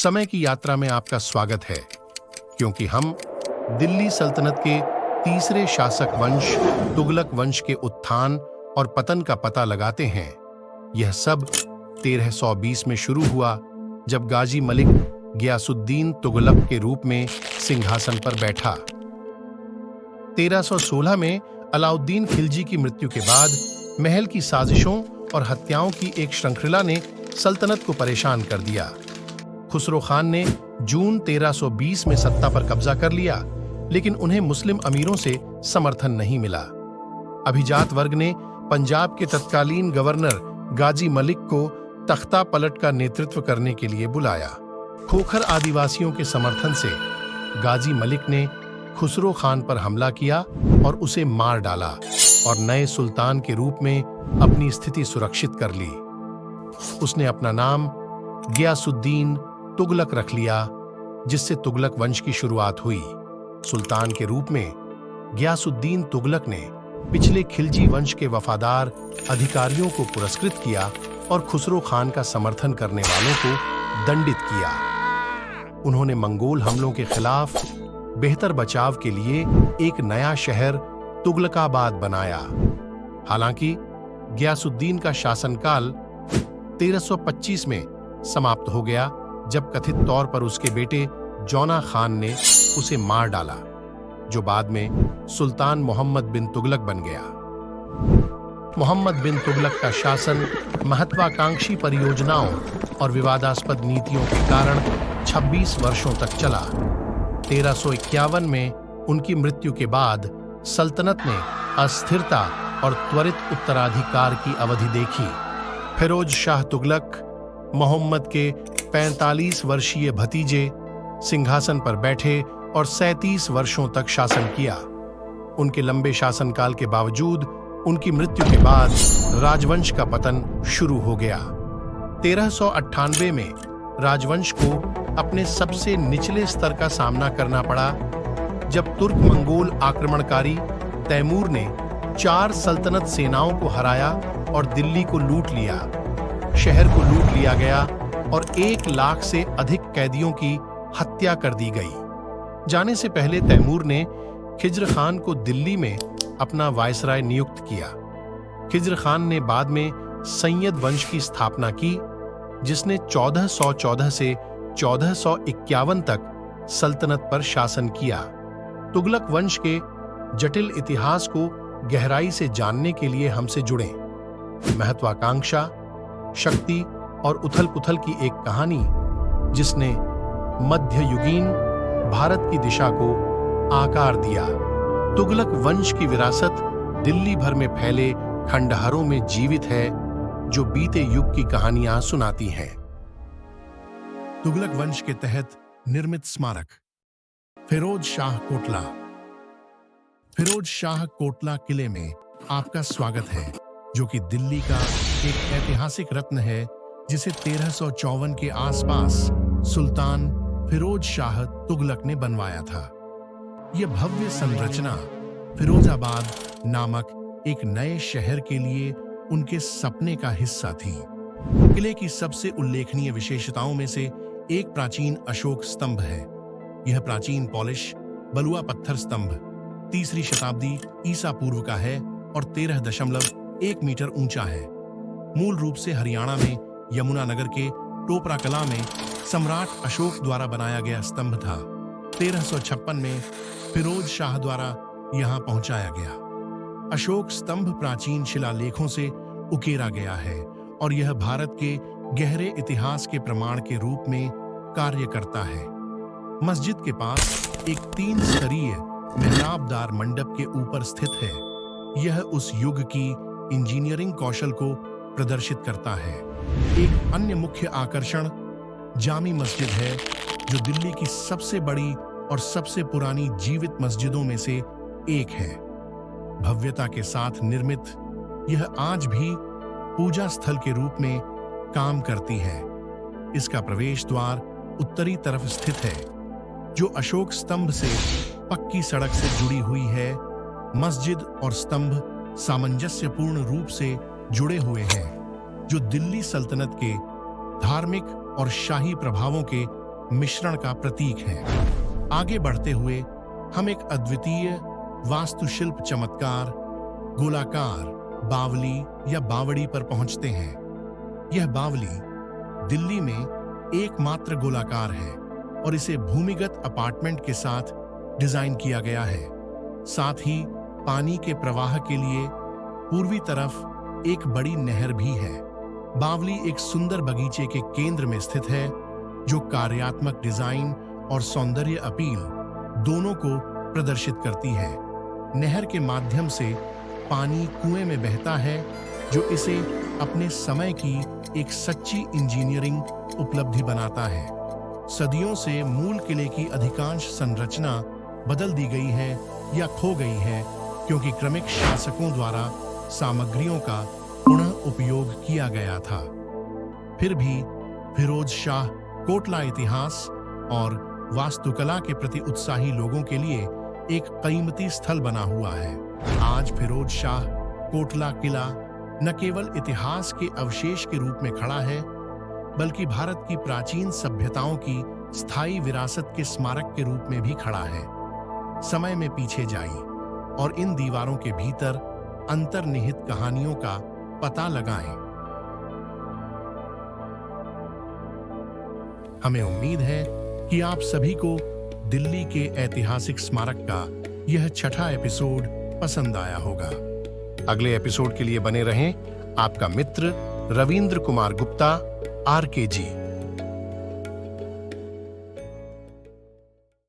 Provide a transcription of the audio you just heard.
समय की यात्रा में आपका स्वागत है, क्योंकि हम दिल्ली सल्तनत के तीसरे शासक वंश तुगलक वंश के उत्थान और पतन का पता लगाते हैं। यह सब 1320 में शुरू हुआ, जब गाजी मलिक गियासुद्दीन तुगलक के रूप में सिंहासन पर बैठा। 1316 में अलाउद्दीन खिलजी की मृत्यु के बाद महल की साजिशों और हत्याओं की एक श्रृंखला ने सल्तनत को परेशान कर दिया। खुसरो खान ने जून 1320 में सत्ता पर कब्जा कर लिया, लेकिन उन्हें मुस्लिम अमीरों से समर्थन नहीं मिला। अभिजात वर्ग ने पंजाब के तत्कालीन गवर्नर गाजी मलिक को तख्ता पलट का नेतृत्व करने के लिए बुलाया। खोखर आदिवासियों के समर्थन से गाजी मलिक ने खुसरो खान पर हमला किया और उसे मार डाला और नए सुल्तान के रूप में अपनी स्थिति सुरक्षित कर ली। उसने अपना नाम गियासुद्दीन तुगलक रख लिया, जिससे तुगलक वंश की शुरुआत हुई। सुल्तान के रूप में गियासुद्दीन तुगलक ने पिछले खिलजी वंश के वफादार अधिकारियों को पुरस्कृत किया और खुसरो खान का समर्थन करने वालों को दंडित किया। उन्होंने मंगोल हमलों के खिलाफ बेहतर बचाव के लिए एक नया शहर तुगलकाबाद बनाया। हालांकि गियासुद्दीन का शासनकाल 1325 में समाप्त हो गया, जब कथित तौर पर उसके बेटे जौना खान ने उसे मार डाला, जो बाद में सुल्तान मोहम्मद बिन तुगलक बन गया। मोहम्मद बिन तुगलक का शासन महत्वाकांक्षी परियोजनाओं और विवादास्पद नीतियों के कारण 26 वर्षों तक चला। 1351 में उनकी मृत्यु के बाद सल्तनत ने अस्थिरता और त्वरित उत्तराधिकार की अवधि देखी। फिरोज शाह तुगलक, मोहम्मद के 45 वर्षीय भतीजे, सिंहासन पर बैठे और 37 वर्षों तक शासन किया। उनके लंबे शासनकाल के बावजूद उनकी मृत्यु के बाद राजवंश का पतन शुरू हो गया। 1398 में राजवंश को अपने सबसे निचले स्तर का सामना करना पड़ा, जब तुर्क मंगोल आक्रमणकारी तैमूर ने 4 सल्तनत सेनाओं को हराया और दिल्ली को लूट लिया। शहर को लूट लिया गया और 1 लाख से अधिक कैदियों की हत्या कर दी गई। जाने से पहले तैमूर ने खिज्र खान को दिल्ली में अपना वायसराय नियुक्त किया। खिज्र खान ने बाद में सैयद वंश की स्थापना की, जिसने 1414 से 1451 तक सल्तनत पर शासन किया। तुगलक वंश के जटिल इतिहास को गहराई से जानने के लिए हमसे जुड़ें। महत्वाकांक्षा, शक्ति और उथल-पुथल की एक कहानी, जिसने मध्ययुगीन भारत की दिशा को आकार दिया। तुगलक वंश की विरासत दिल्ली भर में फैले खंडहरों में जीवित है, जो बीते युग की कहानियां सुनाती हैं। तुगलक वंश के तहत निर्मित स्मारक फिरोज शाह कोटला। फिरोज शाह कोटला किले में आपका स्वागत है, जो कि दिल्ली का एक ऐतिहासिक रत्न है, जिसे 1354 के आसपास सुल्तान फिरोज शाह तुगलक ने बनवाया था। यह भव्य संरचना फिरोजाबाद नामक एक नए शहर के लिए उनके सपने का हिस्सा थी। किले की सबसे उल्लेखनीय विशेषताओं में से एक प्राचीन अशोक स्तंभ है। यह प्राचीन पॉलिश बलुआ पत्थर स्तंभ 3री शताब्दी ईसा पूर्व का है और 13.1 मीटर ऊंचा है। मूल रूप से हरियाणा में यमुनानगर के टोपरा कला में सम्राट अशोक द्वारा बनाया गया स्तंभ था। 1356 में फिरोज शाह द्वारा यहां पहुंचाया गया। अशोक स्तंभ प्राचीन शिलालेखों से उकेरा गया है और यह भारत के गहरे इतिहास के प्रमाण के रूप में कार्य करता है। मस्जिद के पास एक 3 स्तरीय मेहराबदार मंडप के ऊपर स्थित है। यह उस युग की इंजीनियरिंग कौशल को प्रदर्शित करता है। एक अन्य मुख्य आकर्षण जामी मस्जिद है, जो दिल्ली की सबसे बड़ी और सबसे पुरानी जीवित मस्जिदों में से एक है। भव्यता के साथ निर्मित, यह आज भी पूजा स्थल के रूप में काम करती है। इसका प्रवेश द्वार उत्तरी तरफ स्थित है, जो अशोक स्तंभ से पक्की सड़क से जुड़ी हुई है। मस्जिद और स्तंभ सामंजस्यपूर्ण रूप से जुड़े हुए हैं, जो दिल्ली सल्तनत के धार्मिक और शाही प्रभावों के मिश्रण का प्रतीक हैं। आगे बढ़ते हुए हम एक अद्वितीय वास्तुशिल्प चमत्कार गोलाकार बावली या बावड़ी पर पहुंचते हैं। यह बावली दिल्ली में एकमात्र गोलाकार है और इसे भूमिगत अपार्टमेंट के साथ डिजाइन किया गया है। साथ ही पानी के प्रवाह के लिए पूर्वी तरफ एक बड़ी नहर भी है। बावली एक सुंदर बगीचे के केंद्र में स्थित है जो कार्यात्मक डिजाइन और सौंदर्य अपील दोनों को प्रदर्शित करती है। नहर के माध्यम से पानी कुएं में बहता है जो इसे अपने समय की एक सच्ची इंजीनियरिंग उपलब्धि बनाता है। सदियों से मूल किले की अधिकांश संरचना बदल दी गई है या खो गई है क्योंकि क्रमिक शासकों द्वारा सामग्रियों का पुनः उपयोग किया गया था। फिर भी फिरोज शाह कोटला इतिहास और वास्तुकला के प्रति उत्साही लोगों के लिए एक कीमती स्थल बना हुआ है। आज फिरोज शाह कोटला किला न केवल इतिहास के अवशेष के रूप में खड़ा है बल्कि भारत की प्राचीन सभ्यताओं की स्थायी विरासत के स्मारक के रूप में भी खड़ा है। समय में पीछे जाइए और इन दीवारों के भीतर अंतर्निहित कहानियों का पता लगाएं। हमें उम्मीद है कि आप सभी को दिल्ली के ऐतिहासिक स्मारक का यह छठा एपिसोड पसंद आया होगा। अगले एपिसोड के लिए बने रहें। आपका मित्र रविंद्र कुमार गुप्ता, RKG।